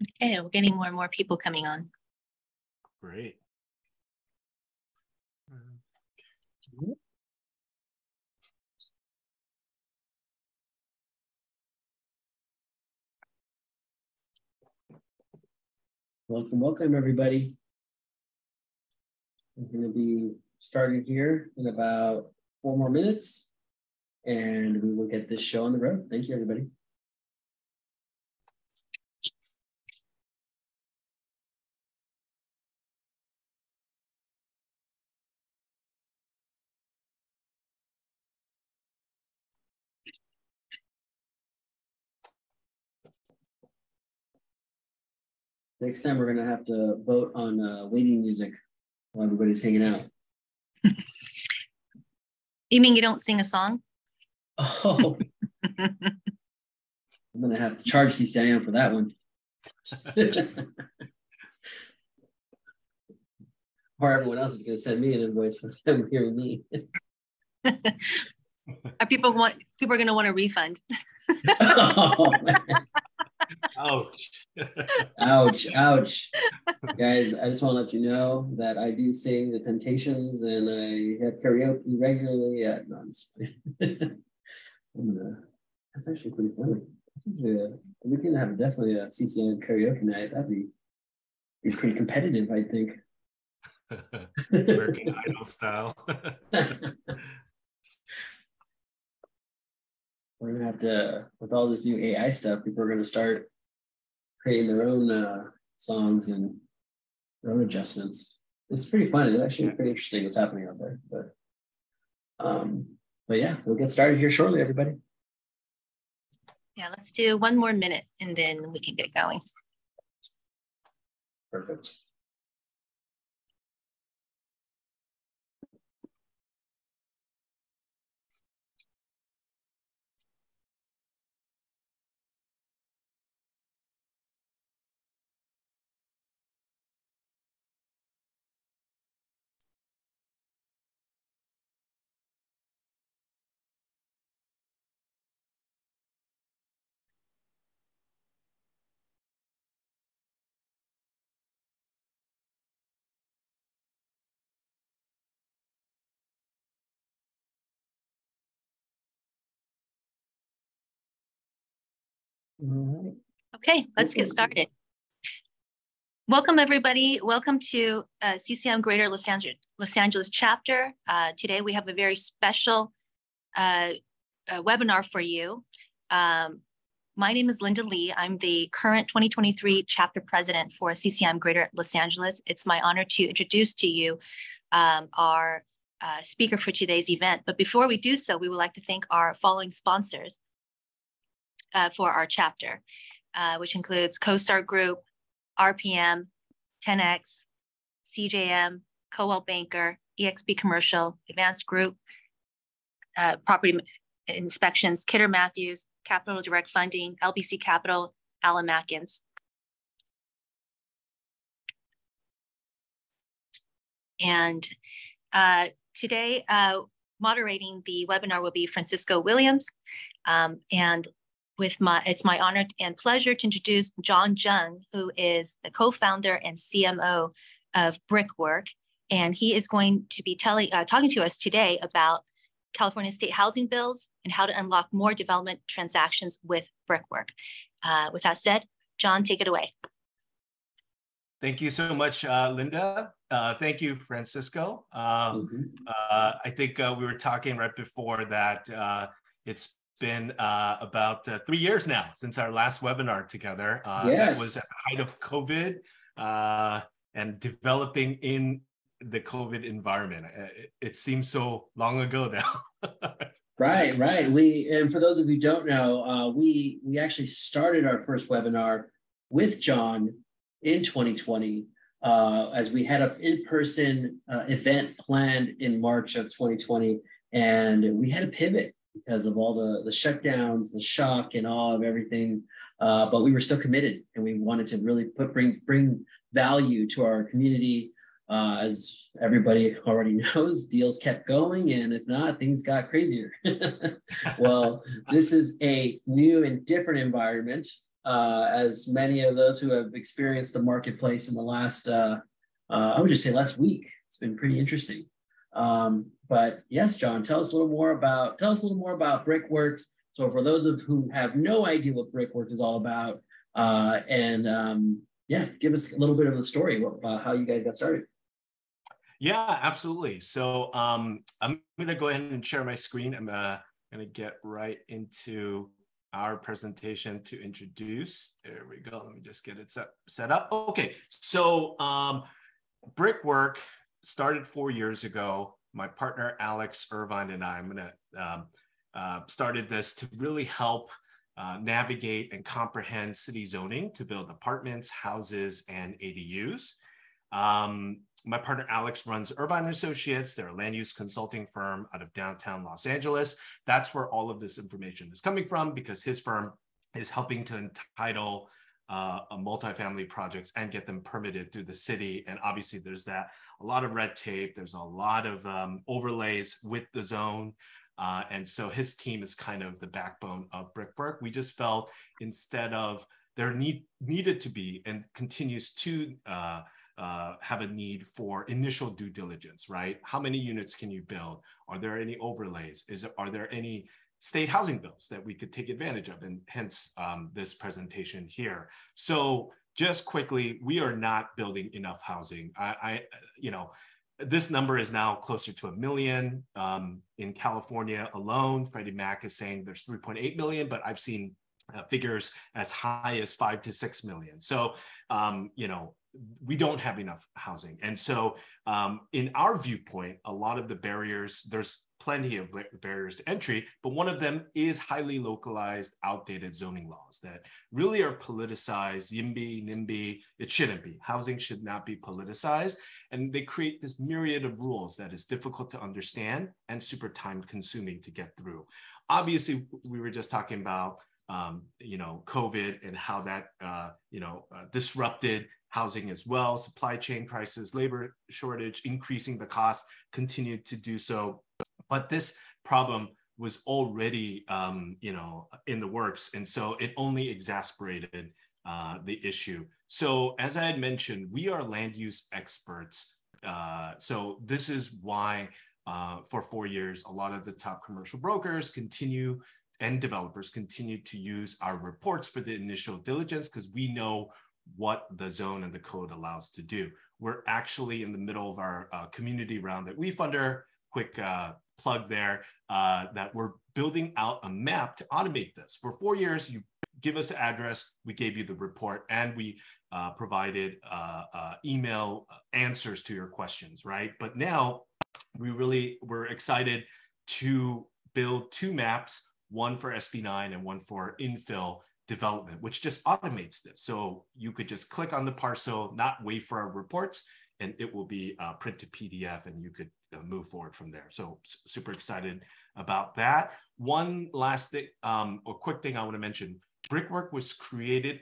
Okay, we're getting more and more people coming on. Great. Welcome, everybody. I'm going to be starting here in about 4 more minutes, and we will get this show on the road. Thank you, everybody. Next time, we're going to have to vote on waiting music while everybody's hanging out. You mean you don't sing a song? Oh, I'm going to have to charge CCIM for that one. Or everyone else is going to send me an invoice for them hearing me. People are going to want a refund. Oh, man. Ouch. Ouch. Guys, I just want to let you know that I do sing The Temptations and I have karaoke regularly at that's actually pretty funny. We can have definitely a CCM karaoke night. That'd be pretty competitive, I think. American Idol style. We're gonna have to, with all this new AI stuff, people are gonna start creating their own songs and their own adjustments. It's pretty fun. It's actually pretty interesting what's happening out there. But yeah, we'll get started here shortly, everybody. Yeah, let's do 1 more minute and then we can get going. Perfect. All right. Okay, let's get started. Welcome, everybody. Welcome to CCM Greater Los Angeles chapter. Today, we have a very special webinar for you. My name is Linda Lee. I'm the current 2023 chapter president for CCM Greater Los Angeles. It's my honor to introduce to you our speaker for today's event. But before we do so, we would like to thank our following sponsors for our chapter, which includes CoStar Group, RPM, 10X, CJM, Coldwell Banker, EXP Commercial, Advanced Group, Property Inspections, Kidder Matthews, Capital Direct Funding, LBC Capital, Alan Mackins. And today, moderating the webinar will be Francisco Williams. And it's my honor and pleasure to introduce John Jung, who is the co-founder and CMO of Brickwork. And he is going to be talking to us today about California state housing bills and how to unlock more development transactions with Brickwork. With that said, John, take it away. Thank you so much, Linda. Thank you, Francisco. I think we were talking right before that it's been about 3 years now since our last webinar together. That was at the height of COVID and developing in the COVID environment. It seems so long ago now. Right. And for those of you who don't know, we actually started our first webinar with John in 2020 as we had an in-person event planned in March of 2020, and we had to pivot because of all the shutdowns, the shock and awe of everything. But we were still committed, and we wanted to really bring value to our community. As everybody already knows, deals kept going, and if not, things got crazier. Well, this is a new and different environment. as many of those who have experienced the marketplace in the last, I would just say last week. It's been pretty interesting. But yes, John, tell us a little more about Brickworks. So for those of who have no idea what Brickwork is all about, yeah, give us a little bit of the story about how you guys got started. Yeah, absolutely. So I'm going to go ahead and share my screen. I'm going to get right into our presentation to introduce. There we go. Let me just get it set up. Okay, so Brickwork started 4 years ago. My partner, Alex Irvine, and I'm going to started this to really help navigate and comprehend city zoning to build apartments, houses, and ADUs. My partner Alex runs Irvine Associates. They're a land use consulting firm out of downtown Los Angeles. That's where all of this information is coming from, because his firm is helping to entitle multifamily projects and get them permitted through the city. And obviously there's a lot of red tape. There's a lot of overlays with the zone. And so his team is kind of the backbone of Brickwork. We just felt instead of there needed to be and continues to have a need for initial due diligence, right? How many units can you build? Are there any overlays? Are there any state housing bills that we could take advantage of? And hence this presentation here. So just quickly, we are not building enough housing. This number is now closer to 1 million. In California alone, Freddie Mac is saying there's 3.8 million, but I've seen figures as high as 5 to 6 million. So, we don't have enough housing. And so in our viewpoint, a lot of the barriers, there's plenty of barriers to entry, but one of them is highly localized, outdated zoning laws that really are politicized, YIMBY, NIMBY. It shouldn't be. Housing should not be politicized. And they create this myriad of rules that is difficult to understand and super time consuming to get through. Obviously, we were just talking about COVID and how that, disrupted housing as well. Supply chain crisis, labor shortage, increasing the cost, continued to do so. But this problem was already, in the works. And so it only exacerbated the issue. So as I had mentioned, we are land use experts. So this is why for 4 years, a lot of the top commercial brokers and developers continue to use our reports for the initial diligence, because we know what the zone and the code allows to do. We're actually in the middle of our community round that we funder, quick plug there, that we're building out a map to automate this. For 4 years, you give us an address, we gave you the report, and we provided email answers to your questions, right? But now we're excited to build 2 maps, one for SB9 and one for infill development, which just automates this. So you could just click on the parcel, not wait for our reports, and it will be printed PDF, and you could move forward from there. So super excited about that. One last thing, or quick thing I want to mention, Brickwork was created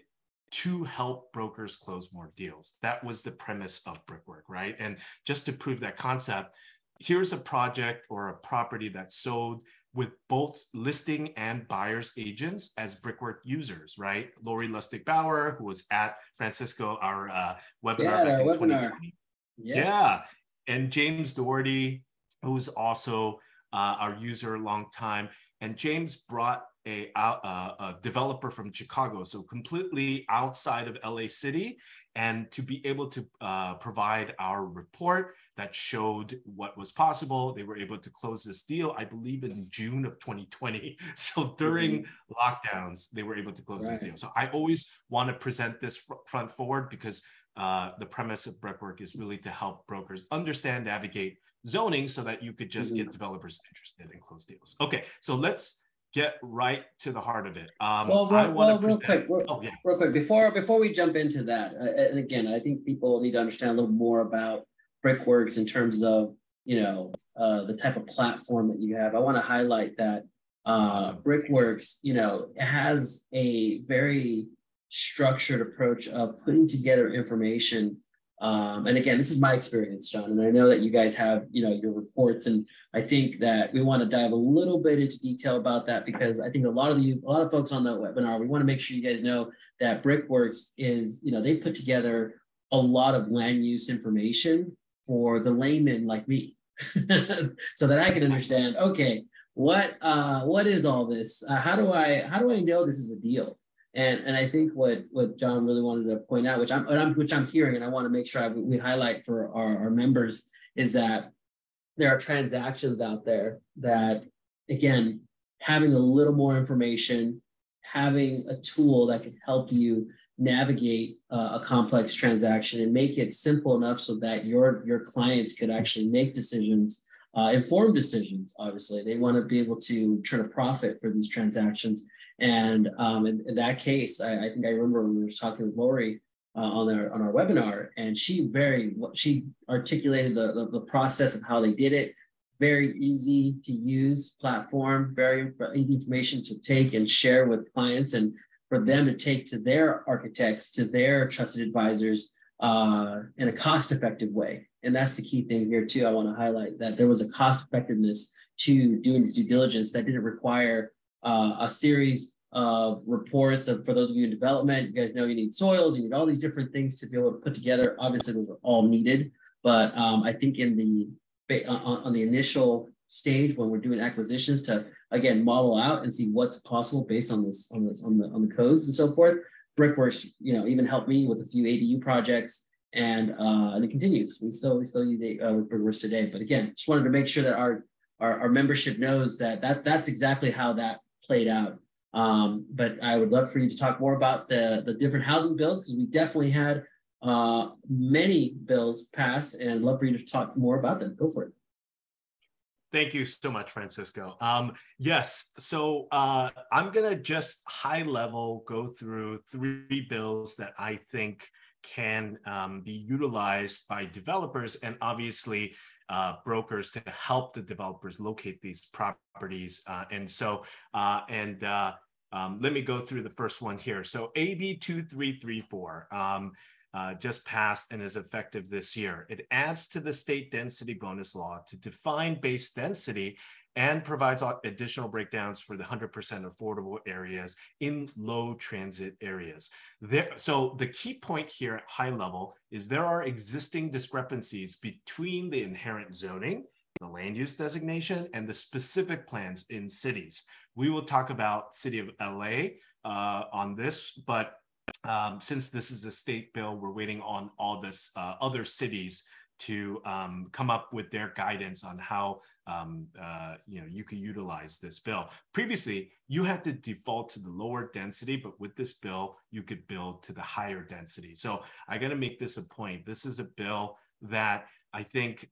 to help brokers close more deals. That was the premise of Brickwork, right? And just to prove that concept, here's a project or a property that's sold with both listing and buyer's agents as Brickwork users, right? Lori Lustig-Bauer, who was at Francisco, our webinar back in 2020. Yeah. And James Doherty, who's also our user a long time. And James brought a developer from Chicago, so completely outside of LA City, and to be able to provide our report that showed what was possible. They were able to close this deal, I believe, in June of 2020. So during lockdowns, they were able to close this deal. So I always want to present this front forward, because the premise of Brickwork is really to help brokers understand, navigate zoning, so that you could just get developers interested in close deals. Okay, so let's get right to the heart of it. Real quick, before we jump into that, and again, I think people need to understand a little more about Brickworks in terms of, the type of platform that you have. I want to highlight that awesome. Brickworks, has a very structured approach of putting together information And again, this is my experience, John, and I know that you guys have, your reports, and I think that we want to dive a little bit into detail about that, because I think a lot of folks on the webinar, we want to make sure you guys know that Brickworks is, they put together a lot of land use information for the layman like me, so that I can understand, okay, what is all this? How do I know this is a deal? And I think what John really wanted to point out, which I'm hearing, and I want to make sure we highlight for our members, is that there are transactions out there that, again, having a little more information, having a tool that can help you navigate a complex transaction and make it simple enough so that your clients could actually make decisions, informed decisions. Obviously, they want to be able to turn a profit for these transactions. And in that case, I think I remember when we were talking with Lori on our webinar, and she articulated the process of how they did it. Very easy to use platform, very easy information to take and share with clients, and for them to take to their architects, to their trusted advisors in a cost-effective way. And that's the key thing here too. I want to highlight that there was a cost effectiveness to doing this due diligence that didn't require a series of reports. For those of you in development, you guys know you need soils, you need all these different things to be able to put together. Obviously, those are all needed, but I think on the initial stage when we're doing acquisitions, to again model out and see what's possible based on the codes and so forth. Brickworks, even helped me with a few ADU projects, and it continues. We still use Brickworks today. But again, just wanted to make sure that our membership knows that's exactly how that played out. But I would love for you to talk more about the different housing bills, because we definitely had many bills pass, and I'd love for you to talk more about them. Go for it. Thank you so much, Francisco. Yes, so I'm gonna just high level go through 3 bills that I think can be utilized by developers and obviously brokers to help the developers locate these properties. Let me go through the first one here. So AB 2334. Just passed and is effective this year. It adds to the state density bonus law to define base density and provides additional breakdowns for the 100% affordable areas in low transit areas. So the key point here at high level is there are existing discrepancies between the inherent zoning, the land use designation, and the specific plans in cities. We will talk about City of LA on this, but since this is a state bill, we're waiting on all this other cities to come up with their guidance on how you can utilize this bill. Previously, you had to default to the lower density, but with this bill, you could build to the higher density. So I got to make this a point. This is a bill that I think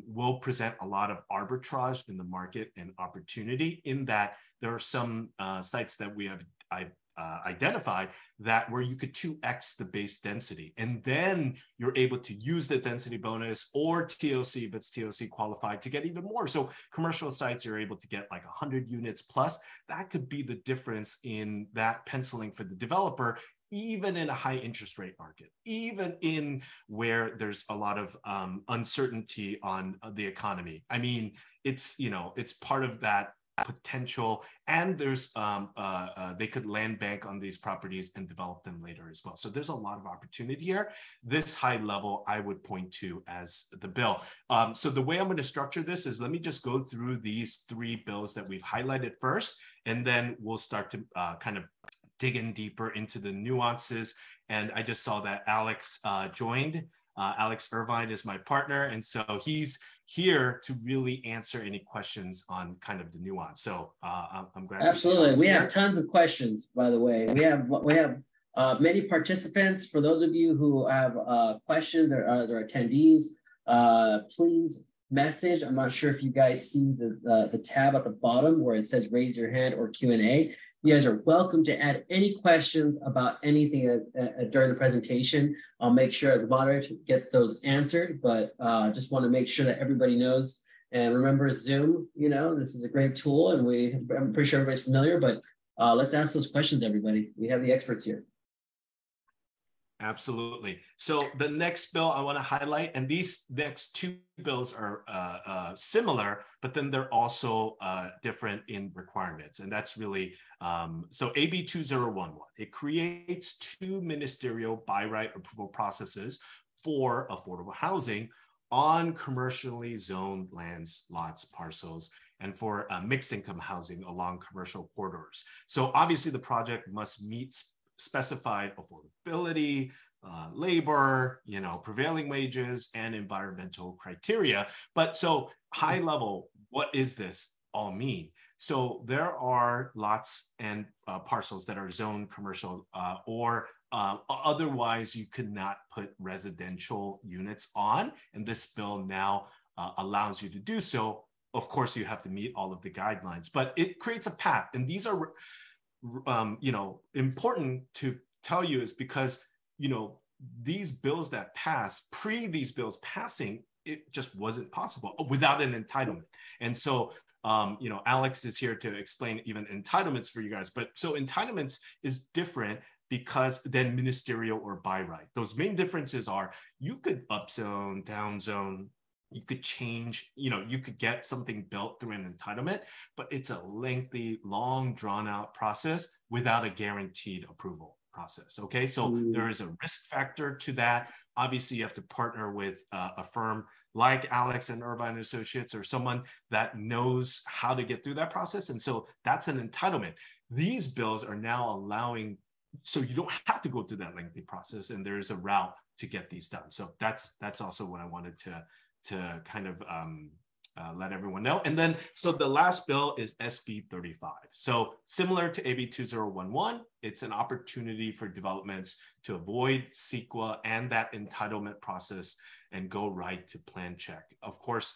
will present a lot of arbitrage in the market and opportunity, in that there are some sites that I've identified that where you could 2x the base density, and then you're able to use the density bonus or TOC if it's TOC qualified to get even more. So commercial sites, you're able to get like 100 units plus. That could be the difference in that penciling for the developer, even in a high interest rate market, even in where there's a lot of uncertainty on the economy. I mean, it's part of that potential, and there's they could land bank on these properties and develop them later as well. So there's a lot of opportunity here. This high level I would point to as the bill. So the way I'm going to structure this is, let me just go through these 3 bills that we've highlighted first, and then we'll start to kind of dig in deeper into the nuances. And I just saw that Alex joined. Alex Irvine is my partner, and so he's here to really answer any questions on kind of the nuance. So I'm glad. Absolutely, we have tons of questions. By the way, we have many participants. For those of you who have questions or attendees, please message. I'm not sure if you guys see the tab at the bottom where it says raise your hand or Q&A. You guys are welcome to add any questions about anything during the presentation. I'll make sure as a moderator to get those answered, but just want to make sure that everybody knows. And remember Zoom, this is a great tool, and I'm pretty sure everybody's familiar, but let's ask those questions, everybody. We have the experts here. Absolutely. So the next bill I want to highlight, and these next two bills are similar, but then they're also different in requirements. And that's really, so AB 2011, it creates two ministerial by right approval processes for affordable housing on commercially zoned lands, lots, parcels, and for mixed income housing along commercial corridors. So obviously the project must meet specified affordability, labor, prevailing wages, and environmental criteria. But so high level, what is this all mean? So there are lots and parcels that are zoned commercial or otherwise you could not put residential units on. And this bill now allows you to do so. Of course, you have to meet all of the guidelines, but it creates a path. And these are important to tell you is because, these bills that pass, these bills passing, it just wasn't possible without an entitlement. And so, Alex is here to explain even entitlements for you guys. But so entitlements is different because then ministerial or by right. Those main differences are you could upzone, downzone, you could change, you could get something built through an entitlement, but it's a lengthy, long, drawn out process without a guaranteed approval process. Okay, so there is a risk factor to that. Obviously, you have to partner with a firm like Alex and Irvine Associates or someone that knows how to get through that process. And so that's an entitlement. These bills are now allowing, so you don't have to go through that lengthy process, and there is a route to get these done. So that's also what I wanted to kind of let everyone know. And then, so the last bill is SB 35. So similar to AB 2011, it's an opportunity for developments to avoid CEQA and that entitlement process and go right to plan check. Of course,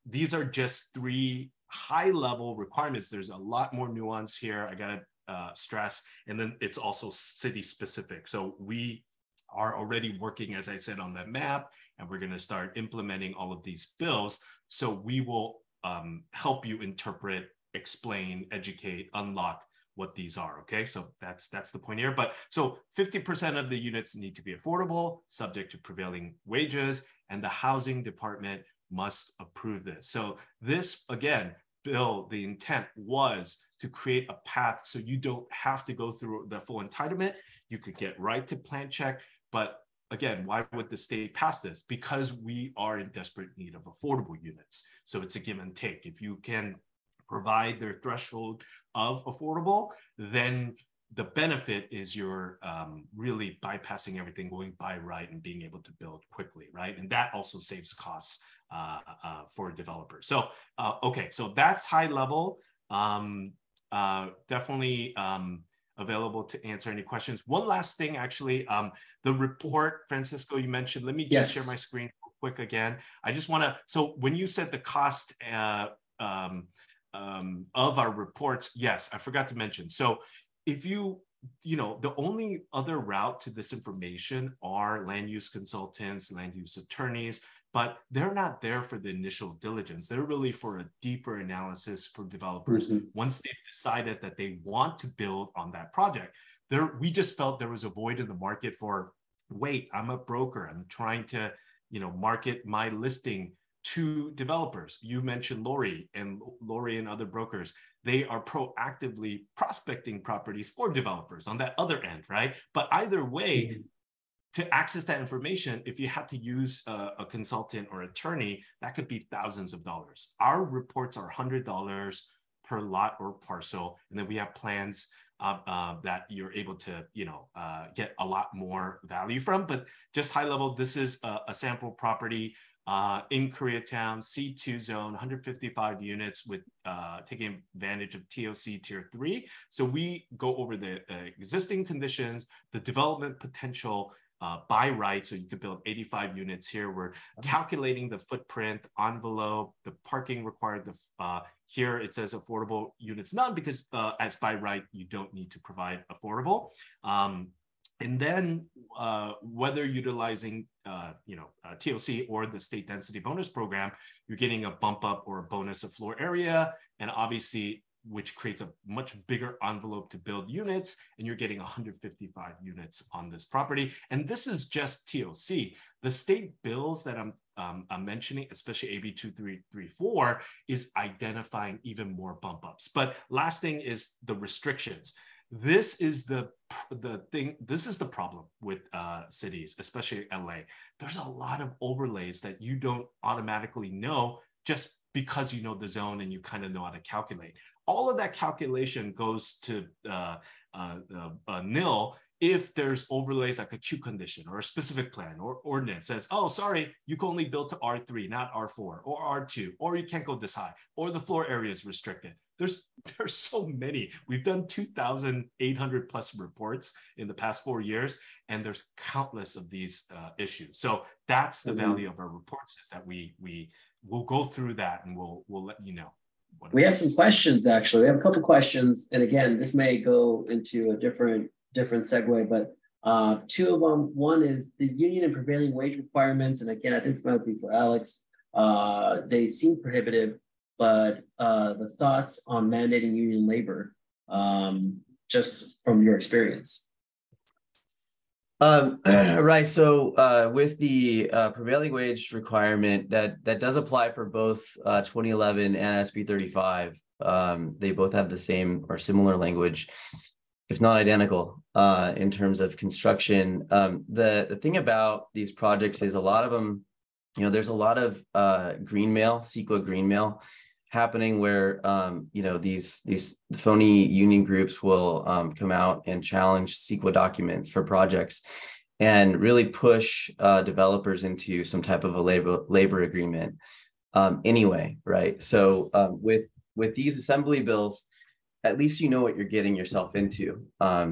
these are just three high level requirements. There's a lot more nuance here. I gotta stress, and then it's also city specific. So we are already working, as I said, on that map, and we're going to start implementing all of these bills. So we will help you interpret, explain, educate, unlock what these are. Okay, so that's the point here. But so 50% of the units need to be affordable, subject to prevailing wages, and the housing department must approve this. So this, again, bill, the intent was to create a path so you don't have to go through the full entitlement. You could get right to plan check. But again, why would the state pass this? Because we are in desperate need of affordable units. So it's a give and take. If you can provide their threshold of affordable, then the benefit is you're really bypassing everything, going by right and being able to build quickly, right? And that also saves costs for developers. So, okay, so that's high level. Definitely available to answer any questions. One last thing, actually, the report, Francisco, you mentioned, let me just share my screen real quick again. I just want to, so when you said the cost of our reports, yes, I forgot to mention. So if the only other route to this information are land use consultants, land use attorneys, but they're not there for the initial diligence. They're really for a deeper analysis for developers. Once they've decided that they want to build on that project, we just felt there was a void in the market for, wait, I'm a broker. I'm trying to, market my listing to developers. You mentioned Lori and other brokers. They are proactively prospecting properties for developers on that other end, right? But either way, to access that information, if you had to use a consultant or attorney, that could be thousands of dollars. Our reports are $100 per lot or parcel, and then we have plans that you're able to, get a lot more value from. But just high level, this is a sample property in Koreatown, C2 zone, 155 units with taking advantage of TOC Tier 3. So we go over the existing conditions, the development potential, by right, so you could build 85 units here. We're calculating the footprint, envelope, the parking required. Here it says affordable units, none, because as by right, you don't need to provide affordable. And then whether utilizing TOC or the state density bonus program, you're getting a bump up or a bonus of floor area. And obviously which creates a much bigger envelope to build units, and you're getting 155 units on this property. And this is just TOC. The state bills that I'm mentioning, especially AB 2334, is identifying even more bump ups. But last thing is the restrictions. This is the thing. This is the problem with cities, especially LA. There's a lot of overlays that you don't automatically know just because you know the zone and you kind of know how to calculate. All of that calculation goes to nil if there's overlays like a queue condition or a specific plan or ordinance says, oh, sorry, you can only build to R3, not R4 or R2, or you can't go this high, or the floor area is restricted. There's so many. We've done 2,800 plus reports in the past 4 years, and there's countless of these issues. So that's the value of our reports, is that we'll go through that and we'll let you know. We have some questions, actually. We have a couple questions. And again, this may go into a different segue, but two of them. One is the union and prevailing wage requirements. And again, I think this might be for Alex. They seem prohibitive, but the thoughts on mandating union labor, just from your experience. Right. So with the prevailing wage requirement, that does apply for both 2011 and SB 35. They both have the same or similar language, if not identical, in terms of construction. The thing about these projects is a lot of them, there's a lot of green mail, CEQA green mail happening where, these phony union groups will come out and challenge CEQA documents for projects and really push developers into some type of a labor agreement anyway, right? So with these assembly bills, at least you know what you're getting yourself into. I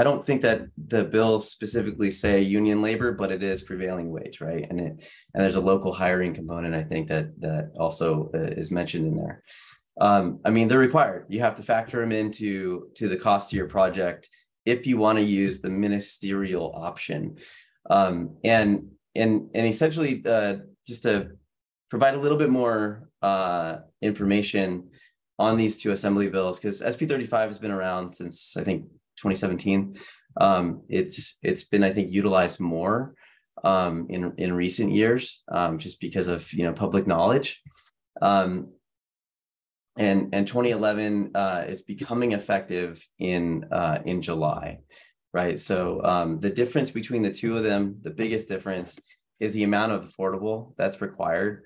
don't think that the bills specifically say union labor, but it is prevailing wage, right? And there's a local hiring component, I think, that also is mentioned in there. They're required. You have to factor them into the cost of your project if you want to use the ministerial option. And essentially, just to provide a little bit more information on these two assembly bills, because SB 35 has been around since, I think, 2017. It's been, I think, utilized more in recent years, just because of public knowledge. And 2011 is becoming effective in July, right? So the difference between the two of them, the biggest difference, is the amount of affordable that's required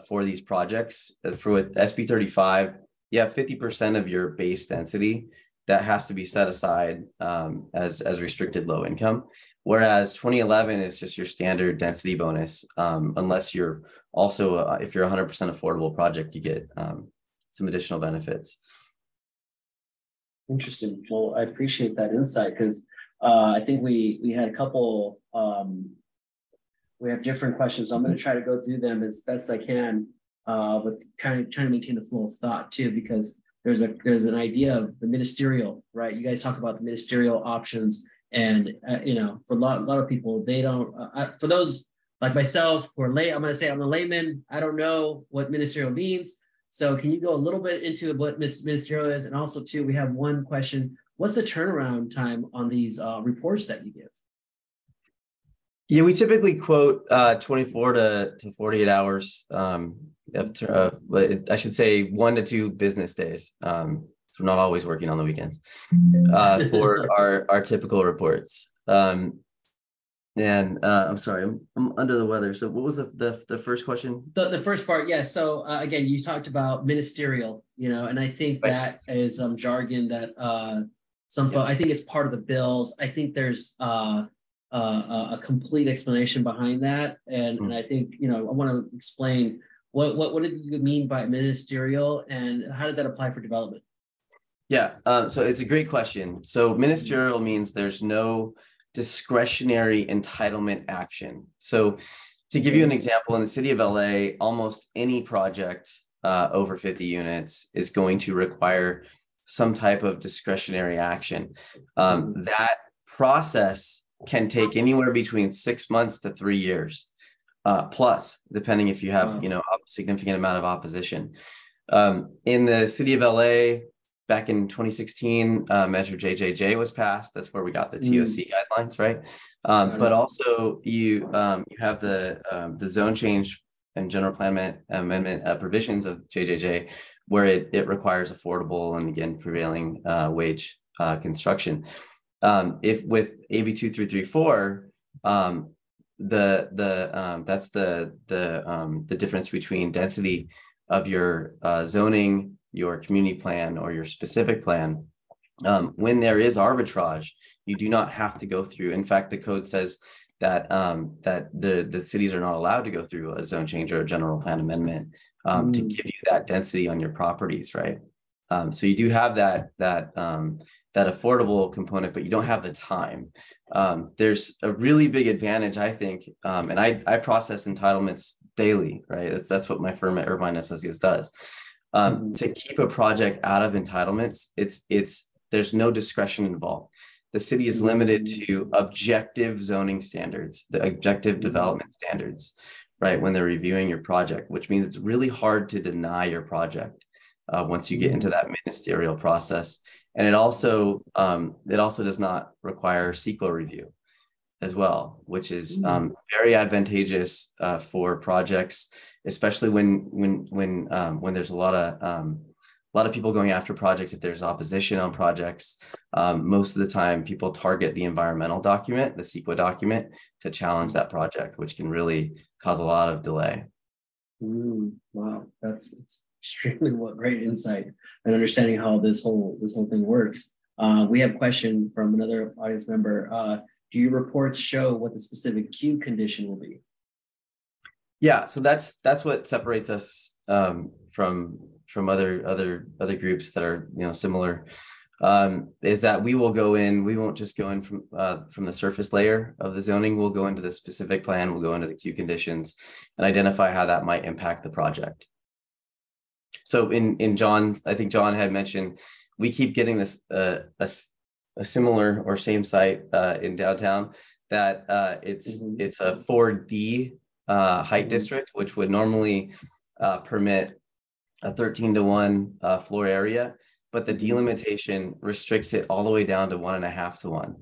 for these projects. For SB 35, you have 50% of your base density that has to be set aside as restricted low income, whereas 2011 is just your standard density bonus, unless you're also, if you're 100% affordable project, you get some additional benefits. Interesting. Well, I appreciate that insight, because I think we had a couple, we have different questions. So I'm going to try to go through them as best I can, but kind of trying to maintain the flow of thought too, because there's an idea of the ministerial, right? You guys talk about the ministerial options, and for a lot of people, they don't. For those like myself who are lay, I'm going to say I'm a layman. I don't know what ministerial means. So can you go a little bit into what ministerial is? And also too, we have one question: what's the turnaround time on these reports that you give? Yeah, we typically quote 24 to 48 hours. I should say 1 to 2 business days. So we're not always working on the weekends for our typical reports. I'm sorry, I'm under the weather. So what was the first question? The first part, yes. Yeah. So again, you talked about ministerial, and I think that is jargon that I think it's part of the bills. I think there's a complete explanation behind that, and I think I want to explain what did you mean by ministerial, and how does that apply for development? Yeah, so it's a great question. So ministerial means there's no discretionary entitlement action. So to give you an example, in the city of LA, almost any project over 50 units is going to require some type of discretionary action. That process can take anywhere between 6 months to 3 years, plus, depending if you have a significant amount of opposition. In the city of LA, back in 2016, Measure JJJ was passed. That's where we got the TOC guidelines, right? But also you have the zone change and general plan amendment provisions of JJJ, where it requires affordable and again prevailing wage construction. If with AB 2334, that's the difference between density of your zoning, your community plan, or your specific plan. When there is arbitrage, you do not have to go through. In fact, the code says that that the cities are not allowed to go through a zone change or a general plan amendment to give you that density on your properties, right? So you do have that affordable component, but you don't have the time. There's a really big advantage, I think, and I process entitlements daily, right? That's what my firm at Irvine Associates does. To keep a project out of entitlements, there's no discretion involved. The city is limited to objective zoning standards, the objective development standards, right? When they're reviewing your project, which means it's really hard to deny your project once you get into that ministerial process. And it also does not require CEQA review as well, which is very advantageous for projects, especially when there's a lot of people going after projects. If there's opposition on projects, most of the time people target the environmental document, the CEQA document, to challenge that project, which can really cause a lot of delay. Wow, it's extremely great insight and understanding how this whole thing works. We have a question from another audience member. Do your reports show what the specific queue condition will be? Yeah, so that's what separates us from other groups that are similar. Is that we will go in. We won't just go in from the surface layer of the zoning. We'll go into the specific plan. We'll go into the queue conditions and identify how that might impact the project. So in John, I think John had mentioned, we keep getting this a similar or same site in downtown that it's a 4D height district, which would normally permit a 13:1 floor area, but the delimitation restricts it all the way down to 1.5 to 1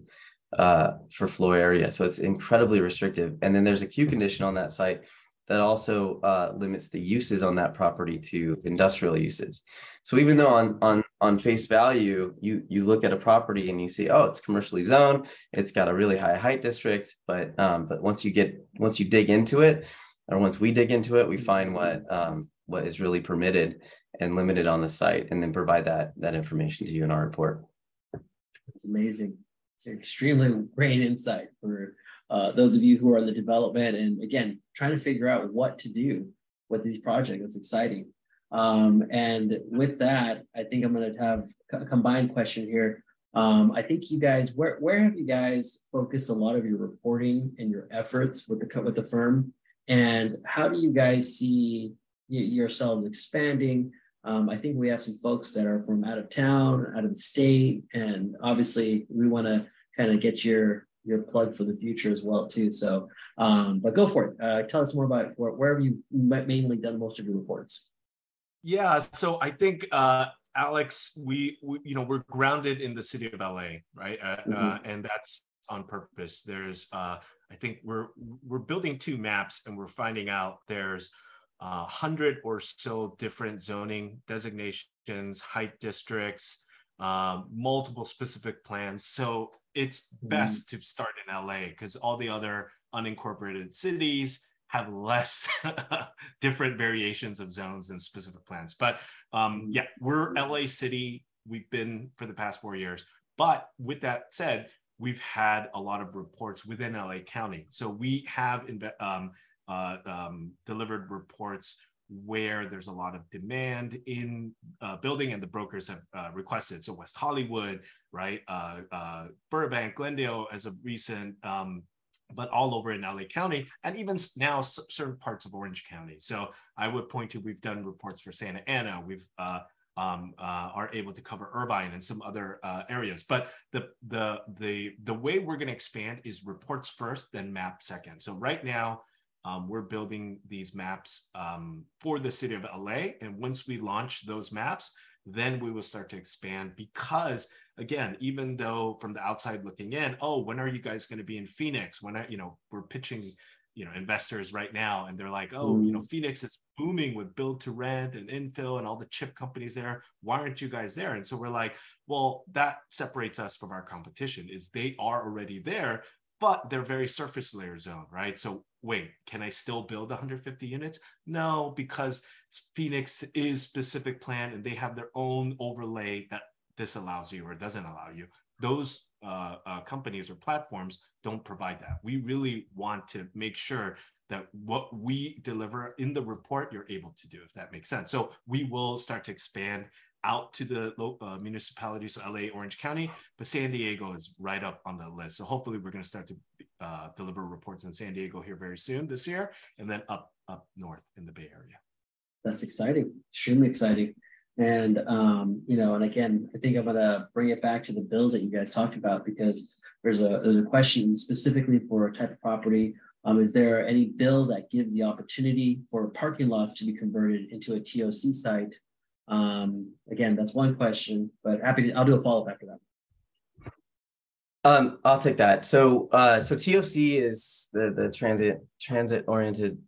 for floor area. So it's incredibly restrictive. And then there's a queue condition on that site that also limits the uses on that property to industrial uses. So even though on face value, you look at a property and you see, oh, it's commercially zoned, it's got a really high height district, but once you dig into it, or once we dig into it, we find what is really permitted and limited on the site, and then provide that information to you in our report. It's amazing. It's an extremely great insight for those of you who are in the development and, again, trying to figure out what to do with these projects. It's exciting. And with that, I think I'm going to have a combined question here. I think you guys, where have you guys focused a lot of your reporting and your efforts with the firm? And how do you guys see yourselves expanding? I think we have some folks that are from out of town, out of the state, and obviously we want to kind of get your plug for the future as well too. So, but go for it. Tell us more about where have you mainly done most of your reports? Yeah, so I think Alex, we're grounded in the city of LA, right? And that's on purpose. There's I think we're building 2 maps, and we're finding out there's 100 or so different zoning designations, height districts, multiple specific plans. So it's best to start in LA because all the other unincorporated cities have less different variations of zones and specific plans. But yeah, we're LA City. We've been for the past 4 years. But with that said, we've had a lot of reports within LA County. So we have delivered reports where there's a lot of demand in building, and the brokers have requested. So West Hollywood, right? Burbank, Glendale as of recent, but all over in LA County, and even now certain parts of Orange County. So I would point to, we've done reports for Santa Ana. We've are able to cover Irvine and some other areas. But the way we're going to expand is reports first, then map second. So right now, we're building these maps for the city of LA. And once we launch those maps, then we will start to expand, because again, even though from the outside looking in, oh, when are you guys going to be in Phoenix? When are, we're pitching, investors right now, and they're like, oh, Phoenix is booming with build to rent and infill and all the chip companies there. Why aren't you guys there? And so we're like, well, that separates us from our competition, is they are already there, but they're very surface layer zone, right? So wait, can I still build 150 units? No, because Phoenix is specific plan and they have their own overlay that this allows you or doesn't allow you. Those companies or platforms don't provide that. We really want to make sure that what we deliver in the report, you're able to do, if that makes sense. So we will start to expand out to the municipalities of LA, Orange County, but San Diego is right up on the list. So hopefully we're going to start to deliver reports in San Diego here very soon this year, and then up north in the Bay Area. That's exciting, extremely exciting. And, and again, I think I'm going to bring it back to the bills that you guys talked about, because there's a question specifically for a type of property. Is there any bill that gives the opportunity for parking lots to be converted into a TOC site? Again, that's one question, but I'll do a follow-up after that. I'll take that. So TOC is the transit oriented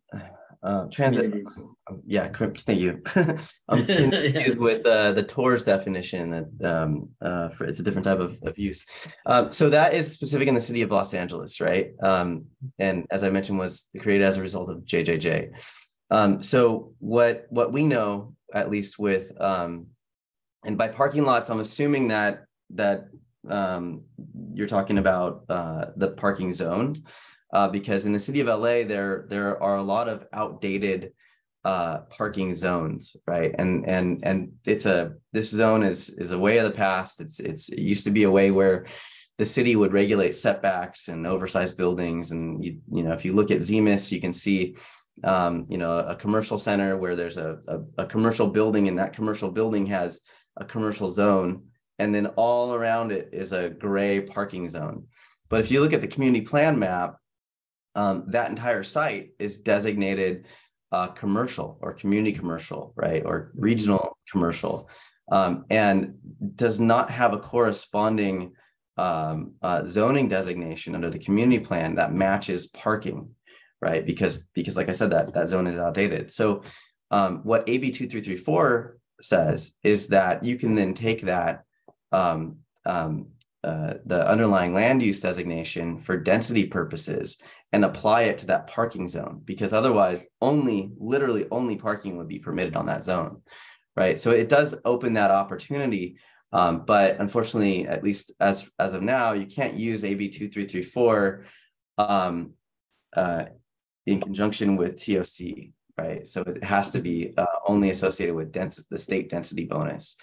transit. Yeah, thank you. I'm confused with the TOR's definition that it's a different type of use. So that is specific in the city of Los Angeles, right? And as I mentioned, was created as a result of JJJ. So what we know, at least with and by parking lots, I'm assuming that you're talking about the parking zone, because in the city of LA there are a lot of outdated parking zones, right? And this zone is a way of the past. It used to be a way where the city would regulate setbacks and oversized buildings, and if you look at Zemus, you can see a commercial center where there's a commercial building, and that commercial building has a commercial zone, and then all around it is a gray parking zone. But if you look at the community plan map, that entire site is designated commercial or community commercial, right, or regional commercial, and does not have a corresponding zoning designation under the community plan that matches parking, right? Because like I said, that zone is outdated. So what AB 2334 says is that you can then take that the underlying land use designation for density purposes and apply it to that parking zone, because otherwise literally only parking would be permitted on that zone, right? So it does open that opportunity, but unfortunately, at least as of now, you can't use AB 2334 in conjunction with TOC, right? So it has to be only associated with the state density bonus.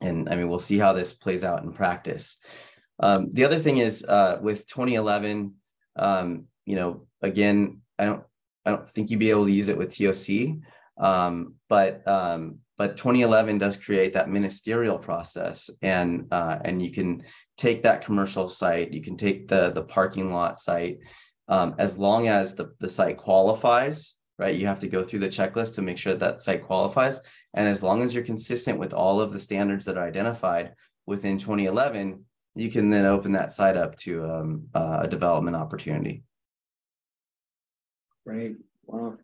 And I mean, we'll see how this plays out in practice. The other thing is with 2011, again, I don't think you'd be able to use it with TOC, but 2011 does create that ministerial process, and you can take that commercial site, you can take the parking lot site, as long as the site qualifies, right? You have to go through the checklist to make sure that site qualifies. And as long as you're consistent with all of the standards that are identified within 2011, you can then open that site up to a development opportunity. Great. Wow.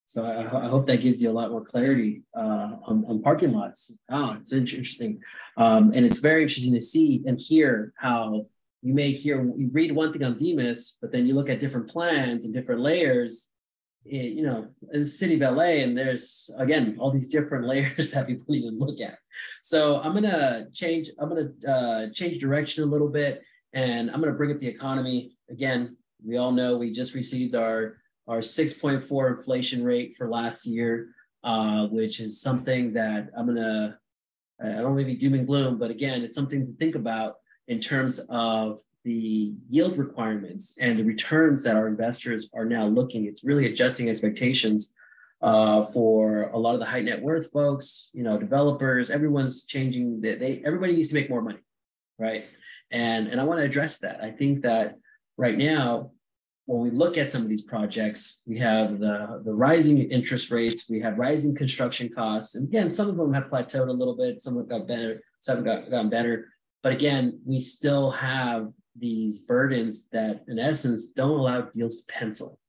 So I hope that gives you a lot more clarity on parking lots. Oh, it's interesting. And it's very interesting to see and hear how you read one thing on Zemus, but then you look at different plans and different layers, in the city of LA, and there's, again, all these different layers that people even look at. So I'm going to change direction a little bit, and I'm going to bring up the economy. Again, we all know we just received our 6.4 inflation rate for last year, which is something that I don't want to be doom and gloom, but again, it's something to think about in terms of the yield requirements and the returns that our investors are now looking. It's really adjusting expectations for a lot of the high net worth folks, developers. Everyone's changing. Everybody needs to make more money, right? And I want to address that. I think that right now, when we look at some of these projects, we have the rising interest rates, we have rising construction costs. And again, some of them have plateaued a little bit, some have got better, some have gotten better. But again, we still have these burdens that in essence don't allow deals to pencil.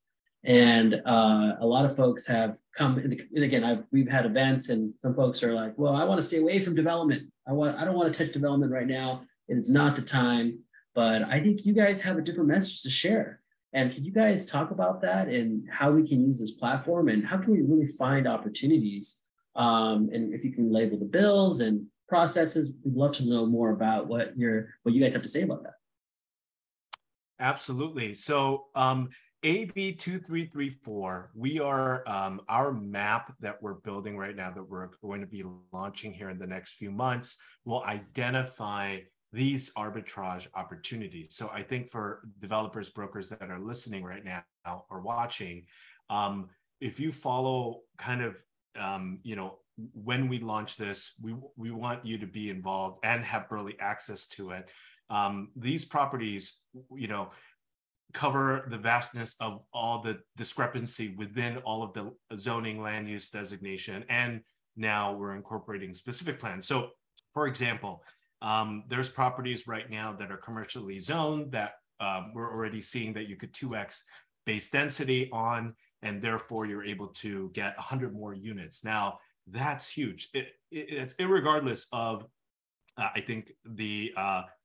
And a lot of folks have come, and again, we've had events and some folks are like, well, I want to stay away from development. I don't want to touch development right now. It's not the time. But I think you guys have a different message to share. And can you guys talk about that and how we can use this platform and how can we really find opportunities? And if you can label the bills and processes, we'd love to know more about what you guys have to say about that. Absolutely. So AB 2334, we are our map that we're building right now that we're going to be launching here in the next few months will identify these arbitrage opportunities. So I think for developers, brokers that are listening right now or watching, if you follow kind of, when we launch this, we want you to be involved and have early access to it. These properties, cover the vastness of all the discrepancy within all of the zoning land use designation. And now we're incorporating specific plans. So for example, there's properties right now that are commercially zoned that we're already seeing that you could 2x base density on, and therefore you're able to get 100 more units. Now, that's huge. It's irregardless of, I think, the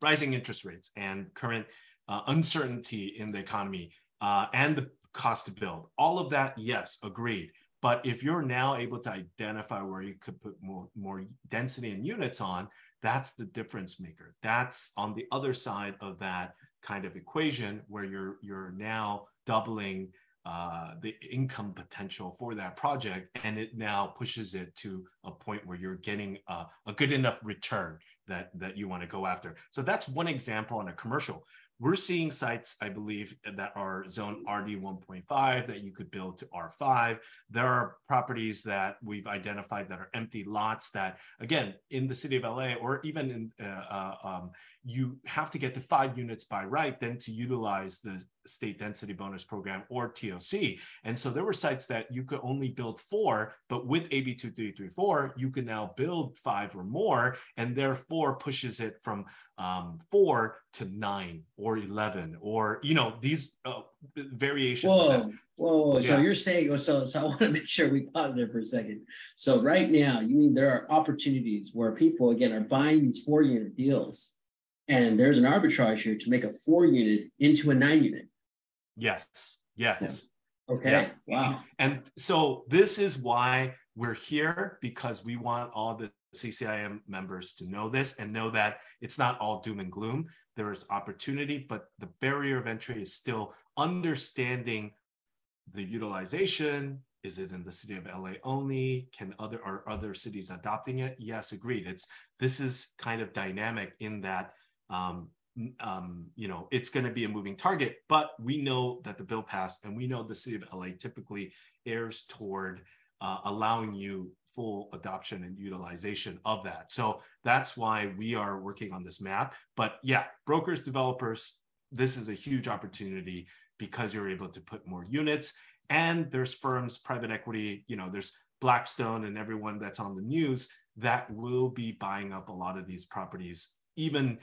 rising interest rates and current uncertainty in the economy and the cost to build. All of that, yes, agreed. But if you're now able to identify where you could put more density and units on, that's the difference maker. That's on the other side of that kind of equation where you're now doubling the income potential for that project, and it now pushes it to a point where you're getting a good enough return that you want to go after. So that's one example on a commercial. We're seeing sites, I believe, that are zone RD 1.5 that you could build to R5. There are properties that we've identified that are empty lots that, again, in the city of LA or even in, you have to get to 5 units by right then to utilize the state density bonus program or TOC. And so there were sites that you could only build 4, but with AB 2334, you can now build 5 or more, and therefore pushes it from 4 to 9 or 11 or, these variations of that. Whoa. Yeah. So you're saying, so I want to make sure we pause there for a second. So right now, you mean there are opportunities where people, again, are buying these 4-unit deals, and there's an arbitrage here to make a 4-unit into a 9-unit. Yes. Yeah. Okay. Yeah. Wow. And so this is why we're here, because we want all the CCIM members to know this and know that it's not all doom and gloom. There is opportunity, but the barrier of entry is still understanding the utilization. Is it in the city of LA only? Are other cities adopting it? Yes, agreed. This is kind of dynamic in that it's going to be a moving target, but we know that the bill passed, and we know the city of LA typically errs toward allowing you full adoption and utilization of that. So that's why we are working on this map. But yeah, brokers, developers, this is a huge opportunity because you're able to put more units, and there's firms, private equity, there's Blackstone and everyone that's on the news that will be buying up a lot of these properties. Even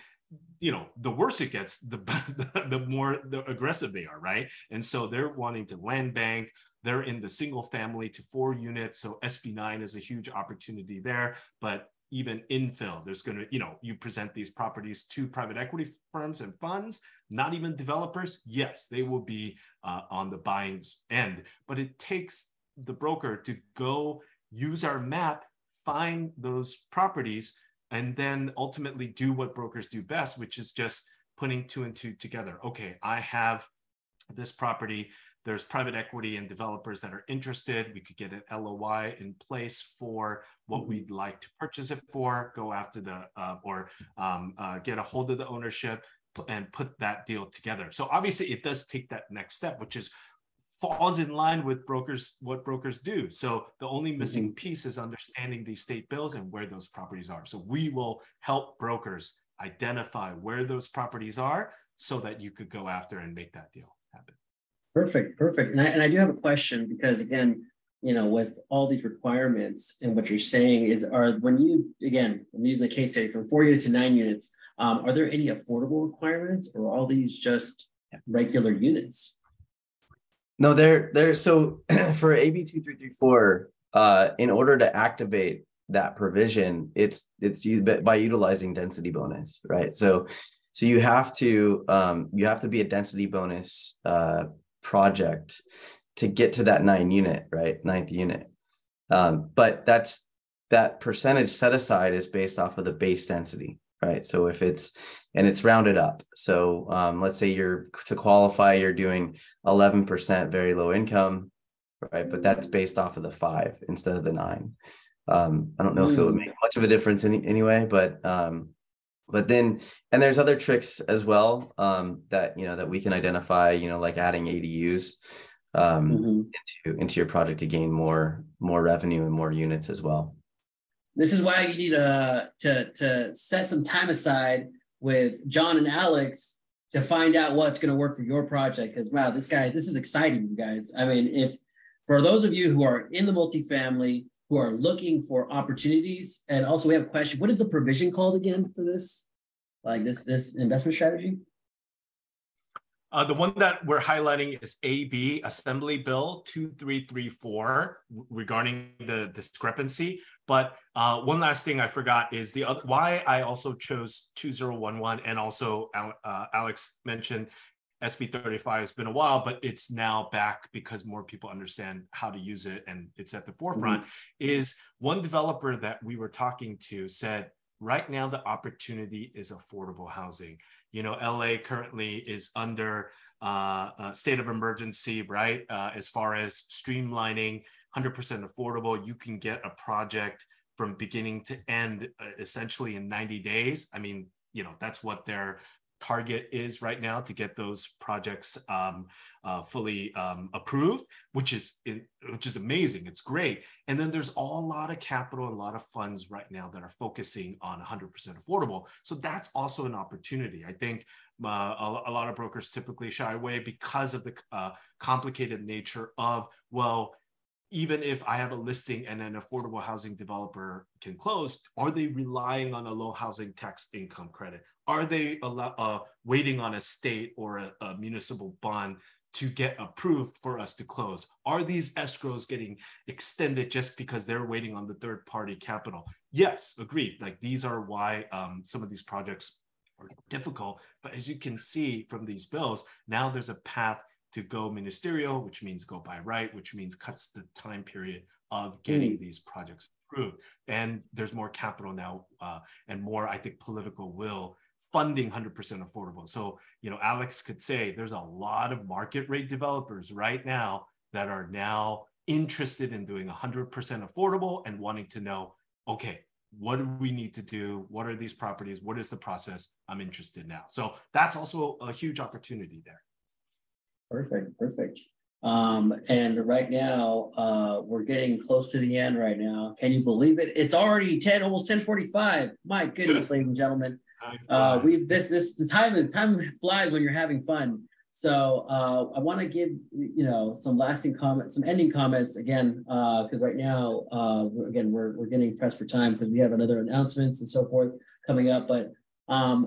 the worse it gets, the more aggressive they are, right? And so they're wanting to land bank. They're in the single family to 4 unit. So SB9 is a huge opportunity there. But even infill, there's going to, you present these properties to private equity firms and funds, not even developers. Yes, they will be on the buying end. But it takes the broker to go use our map, find those properties, and then ultimately do what brokers do best, which is just putting 2 and 2 together. Okay, I have this property. There's private equity and developers that are interested. We could get an LOI in place for what we'd like to purchase it for, go after get a hold of the ownership and put that deal together. So obviously it does take that next step, which is falls in line with what brokers do. So the only missing piece is understanding these state bills and where those properties are. So we will help brokers identify where those properties are so that you could go after and make that deal happen. Perfect, perfect. And I do have a question because again, with all these requirements and what you're saying is, when you, again, I'm using the case study from 4 units to 9 units, are there any affordable requirements or are all these just regular units? No, they're so for AB 2334, in order to activate that provision, it's by utilizing density bonus, right? So you have to be a density bonus project to get to that 9 unit, right? 9th unit. But that percentage set aside is based off of the base density, right? So if it's rounded up. So let's say to qualify, you're doing 11% very low income, right? But that's based off of the 5 instead of the 9. I don't know if it would make much of a difference anyway, but then, and there's other tricks as well that we can identify, like adding ADUs into your project to gain more revenue and more units as well. This is why you need to set some time aside with John and Alex to find out what's going to work for your project. Because wow, this is exciting, you guys. I mean, if for those of you who are in the multifamily, who are looking for opportunities, and also we have a question: what is the provision called again for this? Like this investment strategy? The one that we're highlighting is AB Assembly Bill 2334 regarding the discrepancy. But one last thing I forgot is why I also chose 2011, and also Alex mentioned SB 35 has been a while, but it's now back because more people understand how to use it and it's at the forefront. Is one developer that we were talking to said, right now the opportunity is affordable housing. LA currently is under a state of emergency, right? As far as streamlining 100% affordable, you can get a project from beginning to end essentially in 90 days. I mean, that's what their target is right now, to get those projects fully approved, which is amazing. It's great. And then there's a lot of capital and a lot of funds right now that are focusing on 100% affordable. So that's also an opportunity. I think a lot of brokers typically shy away because of the complicated nature of, well, even if I have a listing and an affordable housing developer can close, are they relying on a low housing tax income credit? Are they waiting on a state or a municipal bond to get approved for us to close? Are these escrows getting extended just because they're waiting on the third party capital? Yes, agreed. Like, these are why some of these projects are difficult. But as you can see from these bills, now there's a path to go ministerial, which means go by right, which means cuts the time period of getting these projects approved. And there's more capital now and more, I think, political will funding 100% affordable. So, Alex could say there's a lot of market rate developers right now that are now interested in doing 100% affordable and wanting to know, okay, what do we need to do? What are these properties? What is the process? I'm interested now. So that's also a huge opportunity there. Perfect. And right we're getting close to the end right now. Can you believe it? It's already almost 10:45. My goodness, ladies and gentlemen. Time flies when you're having fun. So I want to give some lasting comments, some ending comments again, because right now we're getting pressed for time because we have another announcements and so forth coming up. But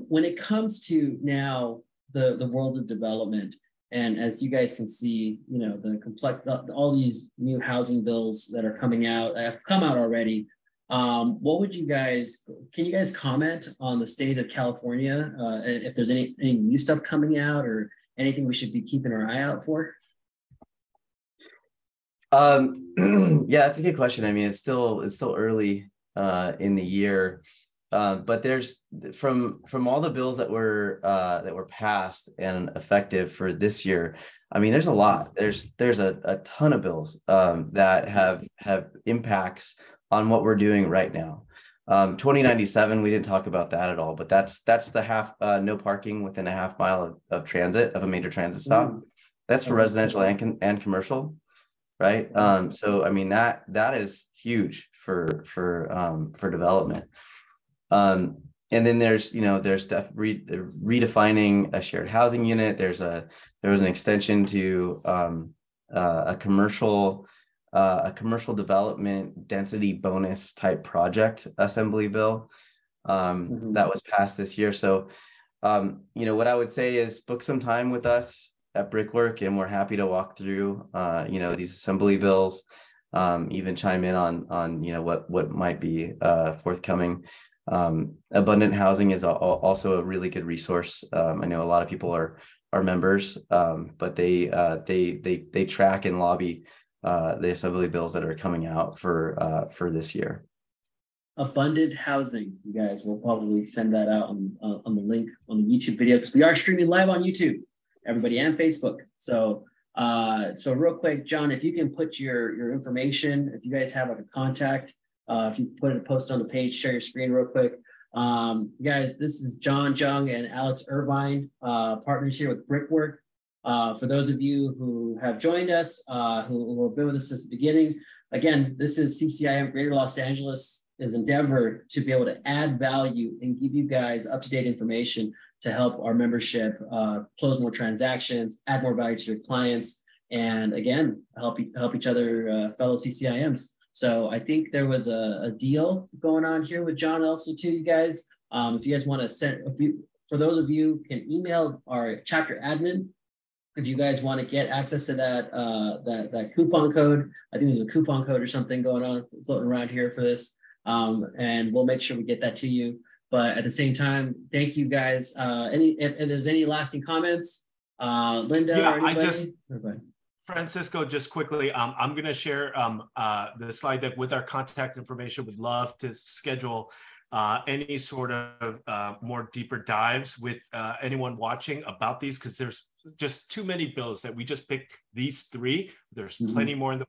when it comes to now the world of development, and as you guys can see, all these new housing bills that are coming out, that have come out already. Can you guys comment on the state of California? If there's any new stuff coming out or anything we should be keeping our eye out for? Yeah, that's a good question. I mean, it's still early in the year. But there's from all the bills that were passed and effective for this year. I mean, there's a lot. There's a ton of bills that have impacts on what we're doing right now. 2097, we didn't talk about that at all, but that's the no parking within a half mile of transit, of a major transit stop. That's for residential and commercial, right? So I mean, that is huge for development. then there's, redefining a shared housing unit. There was an extension to a commercial development density bonus type project assembly bill that was passed this year. So, what I would say is book some time with us at Brickwork, and we're happy to walk through, these assembly bills, even chime in on what might be forthcoming. Abundant Housing is also a really good resource. I know a lot of people are members, but they track and lobby the assembly bills that are coming out for this year. Abundant Housing, you guys. We'll probably send that out on the link on the YouTube video, because we are streaming live on YouTube, everybody, and Facebook. So real quick, John, if you can put your information, if you guys have like a contact, if you put it post on the page, share your screen real quick. Guys, this is John Jung and Alex Irvine, partners here with Brickwork. For those of you who have joined us, who have been with us since the beginning, again, this is CCIM Greater Los Angeles' endeavor to be able to add value and give you guys up-to-date information to help our membership close more transactions, add more value to your clients, and again, help each other, fellow CCIMs. So I think there was a deal going on here with John also too, you guys. If you guys want to send, for those of you can email our chapter admin, if you guys want to get access to that coupon code. I think there's a coupon code or something going on floating around here for this. And we'll make sure we get that to you. But at the same time, thank you guys. If there's any lasting comments, Linda, yeah, or anybody? Francisco, just quickly, I'm going to share the slide deck with our contact information. Would love to schedule any sort of more deeper dives with anyone watching about these, because there's just too many bills that we just picked these three. There's plenty more in the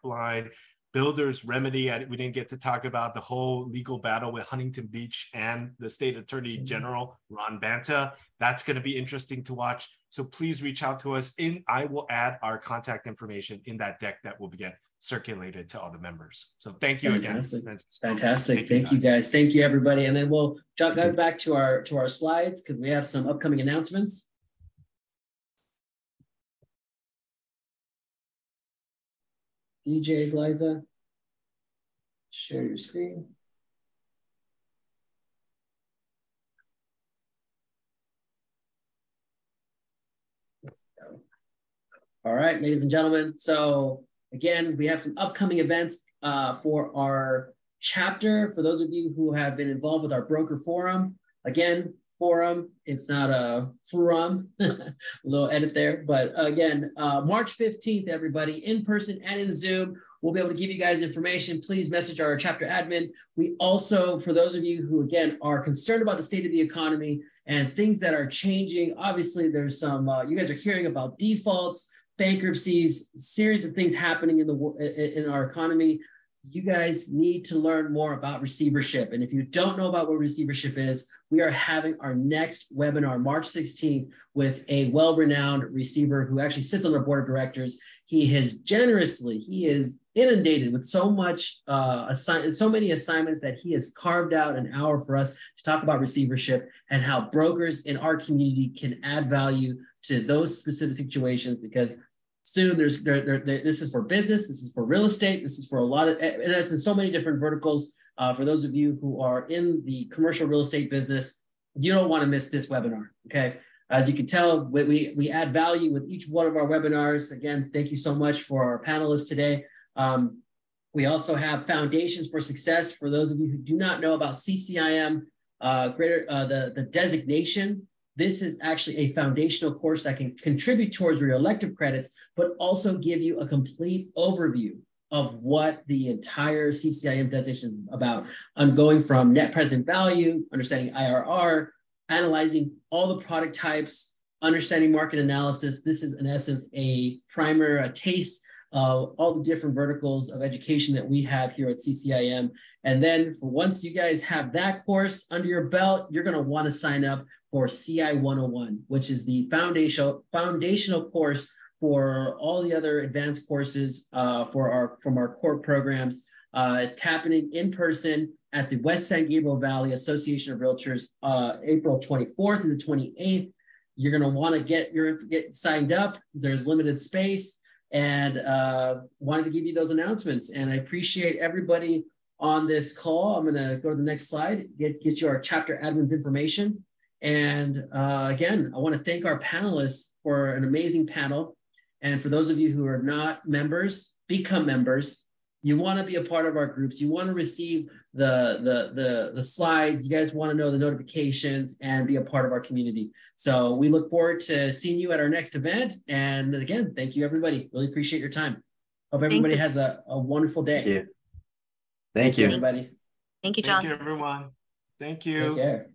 pipeline. Builders remedy, we didn't get to talk about the whole legal battle with Huntington Beach and the state attorney general, Ron Banta. That's going to be interesting to watch. So please reach out to us. I will add our contact information in that deck that will get circulated to all the members. So thank you again. Fantastic. Thank you guys. Thank you, everybody. And then we'll go back to our slides, because we have some upcoming announcements. DJ Liza, share your screen. All right, ladies and gentlemen. So again, we have some upcoming events for our chapter. For those of you who have been involved with our broker forum, again, forum, it's not a forum, a little edit there, but again, March 15th, everybody, in person and in Zoom, we'll be able to give you guys information. Please message our chapter admin. We also, for those of you who, again, are concerned about the state of the economy and things that are changing, obviously there's some, you guys are hearing about defaults, bankruptcies, series of things happening in our economy. You guys need to learn more about receivership. And if you don't know about what receivership is, we are having our next webinar, March 16th, with a well-renowned receiver who actually sits on our board of directors. He is inundated with so many assignments that he has carved out an hour for us to talk about receivership and how brokers in our community can add value to those specific situations, because soon this is for business, this is for real estate, this is for a lot of, and it's in so many different verticals. For those of you who are in the commercial real estate business, you don't want to miss this webinar, okay? As you can tell, we add value with each one of our webinars. Again, thank you so much for our panelists today. We also have Foundations for Success. For those of you who do not know about CCIM, the designation, this is actually a foundational course that can contribute towards your elective credits, but also give you a complete overview of what the entire CCIM designation is about. I'm going from net present value, understanding IRR, analyzing all the product types, understanding market analysis. This is in essence a primer, a taste of all the different verticals of education that we have here at CCIM. And then once you guys have that course under your belt, you're going to want to sign up for CI 101, which is the foundational course for all the other advanced courses from our core programs. It's happening in person at the West San Gabriel Valley Association of Realtors, April 24th to the 28th. You're going to want to get signed up. There's limited space, and wanted to give you those announcements. And I appreciate everybody on this call. I'm going to go to the next slide, get you our chapter admin's information. And again, I want to thank our panelists for an amazing panel. And for those of you who are not members, become members. You want to be a part of our groups. You want to receive the slides. You guys want to know the notifications and be a part of our community. So we look forward to seeing you at our next event. And again, thank you, everybody. Really appreciate your time. Hope everybody has a wonderful day. Thank you. Thank you, everybody. Thank you, John. Thank you, everyone. Thank you. Take care.